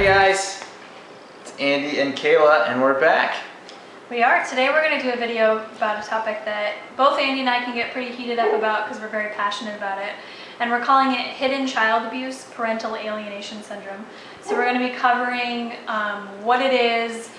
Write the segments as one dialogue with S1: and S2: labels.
S1: guys, it's Andy and Kayla and we're back.
S2: We are. Today we're going to do a video about a topic that both Andy and I can get pretty heated up about because we're very passionate about it. And we're calling it Hidden Child Abuse, Parental Alienation Syndrome. So we're going to be covering what it is,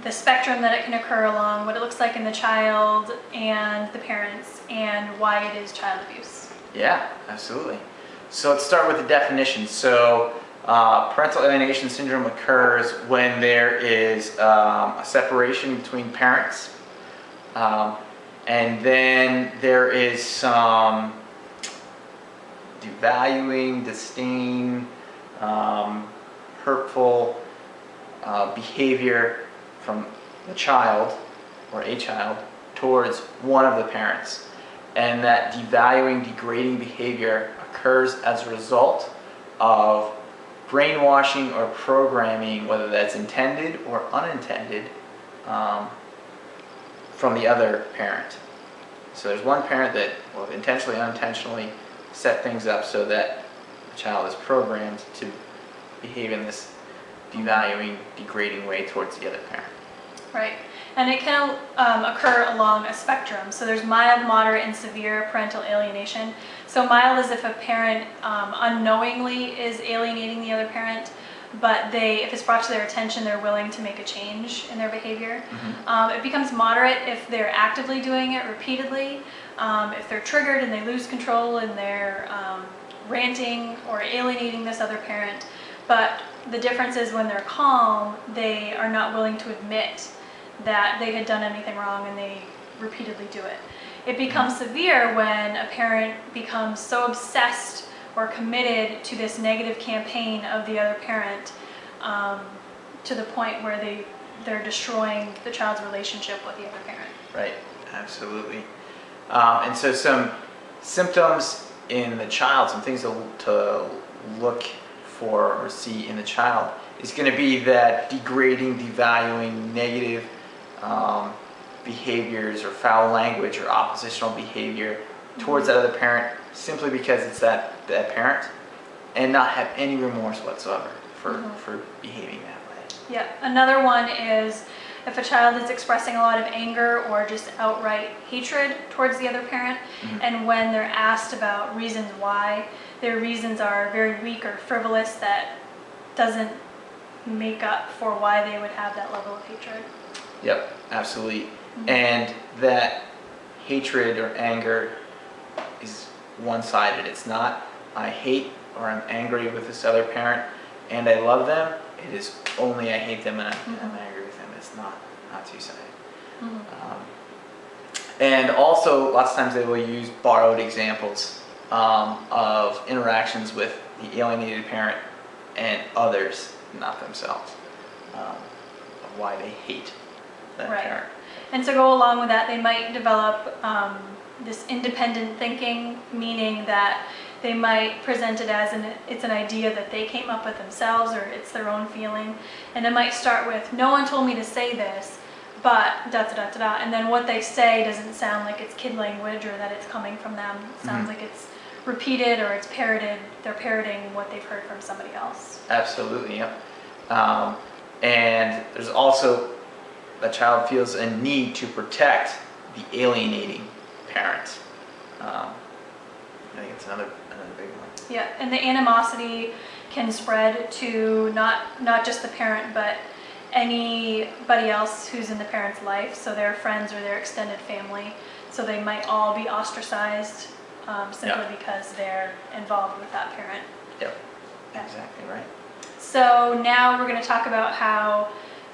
S2: the spectrum that it can occur along, what it looks like in the child and the parents, and why it is child abuse.
S1: Yeah, absolutely. So let's start with the definition. So parental alienation syndrome occurs when there is a separation between parents, and then there is some devaluing, disdain, hurtful behavior from the child or a child towards one of the parents. And that devaluing, degrading behavior occurs as a result of brainwashing or programming, whether that's intended or unintended, from the other parent. So there's one parent that will intentionally, unintentionally set things up so that the child is programmed to behave in this devaluing, degrading way towards the other parent.
S2: Right. And it can occur along a spectrum. So there's mild, moderate, and severe parental alienation. So mild is if a parent unknowingly is alienating the other parent, but if it's brought to their attention, they're willing to make a change in their behavior. Mm-hmm. It becomes moderate if they're actively doing it repeatedly, if they're triggered and they lose control and they're ranting or alienating this other parent. But the difference is when they're calm, they are not willing to admit that they had done anything wrong and they repeatedly do it. It becomes severe when a parent becomes so obsessed or committed to this negative campaign of the other parent to the point where they're destroying the child's relationship with the other parent.
S1: Right, absolutely. And so some symptoms in the child, some things to look for or see in the child is going to be that degrading, devaluing, negative behaviors or foul language or oppositional behavior towards that other parent simply because it's that parent, and not have any remorse whatsoever for behaving that way.
S2: Yeah, another one is if a child is expressing a lot of anger or just outright hatred towards the other parent, and when they're asked about reasons why, their reasons are very weak or frivolous that doesn't make up for why they would have that level of hatred.
S1: Yep, absolutely. And that hatred or anger is one-sided. It's not, I hate or I'm angry with this other parent and I love them. It is only I hate them and I'm angry with them. It's not two-sided. And also, lots of times they will use borrowed examples of interactions with the alienated parent and others, not themselves, of why they hate that parent.
S2: And to go along with that, they might develop this independent thinking, meaning that they might present it as it's an idea that they came up with themselves or it's their own feeling. And it might start with, no one told me to say this, but da-da-da-da-da. And then what they say doesn't sound like it's kid language or that it's coming from them. It sounds like it's repeated or it's parroted. They're parroting what they've heard from somebody else.
S1: Absolutely, yep. And there's also a child feels a need to protect the alienating parent. I think it's another big one.
S2: Yeah, and the animosity can spread to not just the parent, but anybody else who's in the parent's life, so their friends or their extended family. So they might all be ostracized simply because they're involved with that parent.
S1: Yep, exactly right.
S2: So now we're going to talk about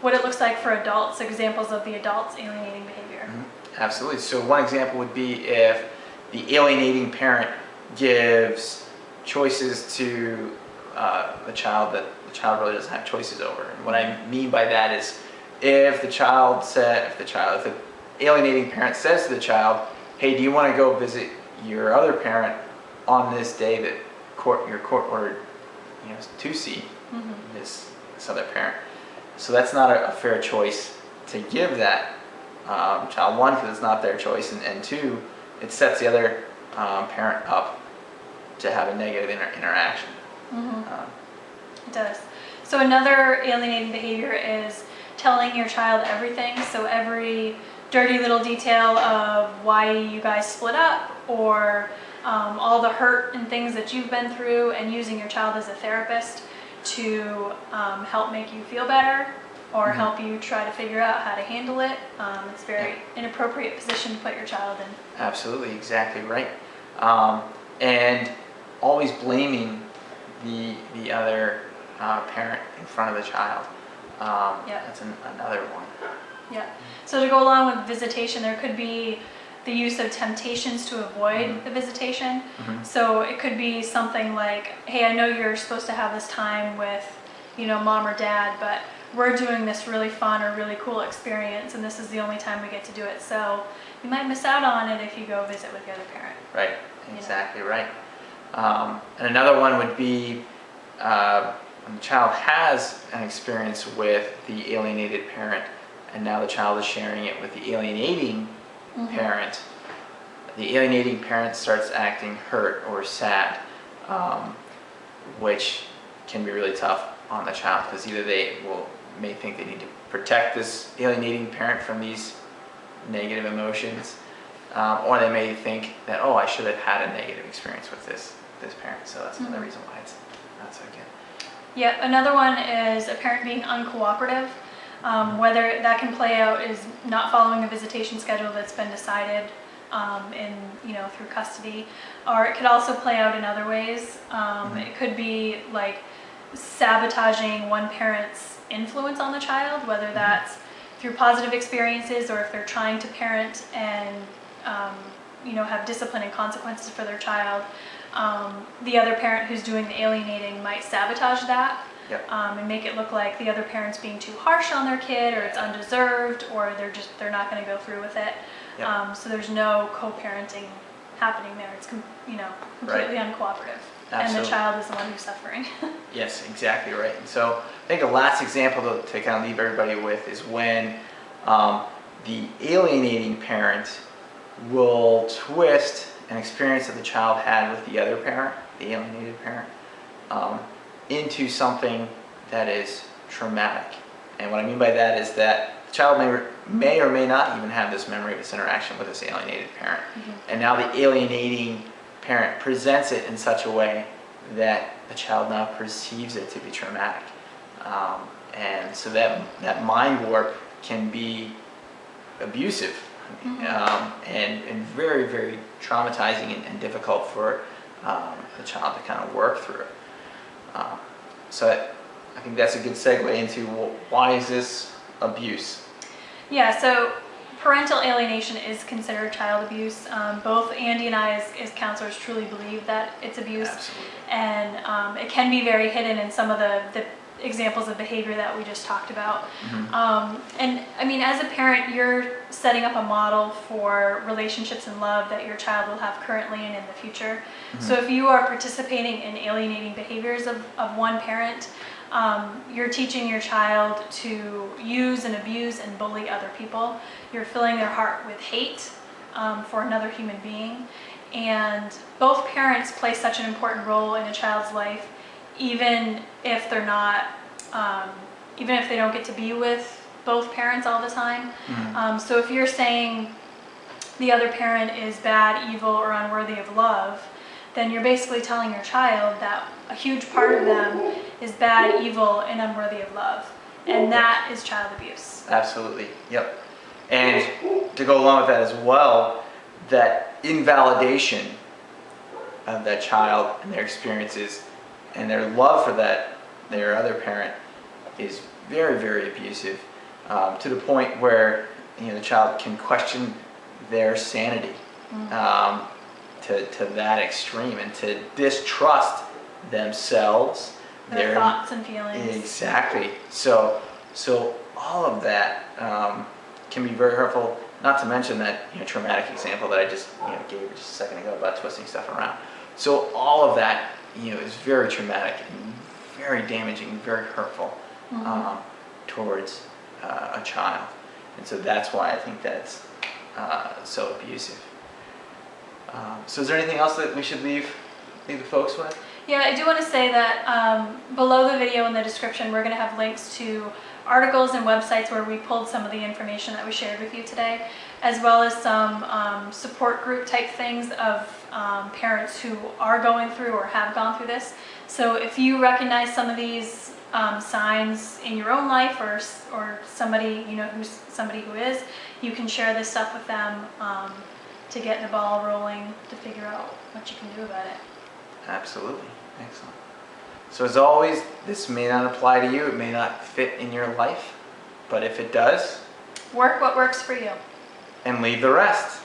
S2: what it looks like for adults, examples of the adults alienating behavior.
S1: Absolutely. So one example would be if the alienating parent gives choices to the child that the child really doesn't have choices over. And what I mean by that is if the alienating parent says to the child, hey, do you want to go visit your other parent on this day that your court ordered to see this other parent. So that's not a fair choice to give that child, one, because it's not their choice, and two, it sets the other parent up to have a negative interaction.
S2: It does. So another alienating behavior is telling your child everything. So every dirty little detail of why you guys split up, or all the hurt and things that you've been through, and using your child as a therapist to help make you feel better, or help you try to figure out how to handle it. It's a very inappropriate position to put your child in.
S1: Absolutely, exactly right. And always blaming the other parent in front of the child. That's another one.
S2: Yeah. So to go along with visitation, there could be the use of temptations to avoid the visitation. So it could be something like, hey, I know you're supposed to have this time with, mom or dad, but we're doing this really fun or really cool experience, and this is the only time we get to do it. So you might miss out on it if you go visit with the other parent.
S1: Right. Exactly right. And another one would be when the child has an experience with the alienated parent, and now the child is sharing it with the alienating parent. The alienating parent starts acting hurt or sad, which can be really tough on the child, because either they may think they need to protect this alienating parent from these negative emotions, or they may think that, oh, I should have had a negative experience with this parent. So that's another reason why it's not so good.
S2: Yeah, another one is a parent being uncooperative. Whether that can play out is not following a visitation schedule that's been decided through custody, or it could also play out in other ways. It could be like sabotaging one parent's influence on the child, whether that's through positive experiences, or if they're trying to parent and have discipline and consequences for their child. The other parent who's doing the alienating might sabotage that. And make it look like the other parent's being too harsh on their kid, or it's undeserved, or they're not going to go through with it. So there's no co-parenting happening there. It's completely uncooperative. Absolutely. And the child is the one who's suffering.
S1: Yes, exactly right. And so I think a last example to kind of leave everybody with is when the alienating parent will twist an experience that the child had with the other parent, the alienated parent, into something that is traumatic. And what I mean by that is that the child may or may not even have this memory of this interaction with this alienated parent. And now the alienating parent presents it in such a way that the child now perceives it to be traumatic. And so that mind warp can be abusive and very, very traumatizing and difficult for the child to kind of work through. So I think that's a good segue into, well, why is this abuse?
S2: Yeah, so parental alienation is considered child abuse. Both Andy and I as counselors truly believe that it's abuse.
S1: Absolutely.
S2: And it can be very hidden in some of the examples of behavior that we just talked about. And I mean, as a parent, you're setting up a model for relationships and love that your child will have currently and in the future. So if you are participating in alienating behaviors of one parent, you're teaching your child to use and abuse and bully other people. You're filling their heart with hate for another human being. And both parents play such an important role in a child's life, even if they're not, even if they don't get to be with both parents all the time. So if you're saying the other parent is bad, evil, or unworthy of love, then you're basically telling your child that a huge part of them is bad, evil, and unworthy of love. And that is child abuse.
S1: Absolutely, yep. And to go along with that as well, that invalidation of that child and their experiences and their love for their other parent is very, very abusive, to the point where the child can question their sanity to that extreme, and to distrust themselves,
S2: their thoughts and feelings.
S1: Exactly. So all of that can be very hurtful. Not to mention that traumatic example that I just gave just a second ago about twisting stuff around. So all of that is very traumatic and very damaging, very hurtful towards a child. And so that's why I think that's so abusive. So is there anything else that we should leave the folks with?
S2: Yeah, I do want to say that below the video in the description, we're going to have links to articles and websites where we pulled some of the information that we shared with you today, as well as some support group type things of parents who are going through or have gone through this. So if you recognize some of these signs in your own life, or somebody who is, you can share this stuff with them to get the ball rolling to figure out what you can do about it.
S1: Absolutely. Excellent. So as always, this may not apply to you, it may not fit in your life, but if it does,
S2: work what works for you.
S1: and leave the rest.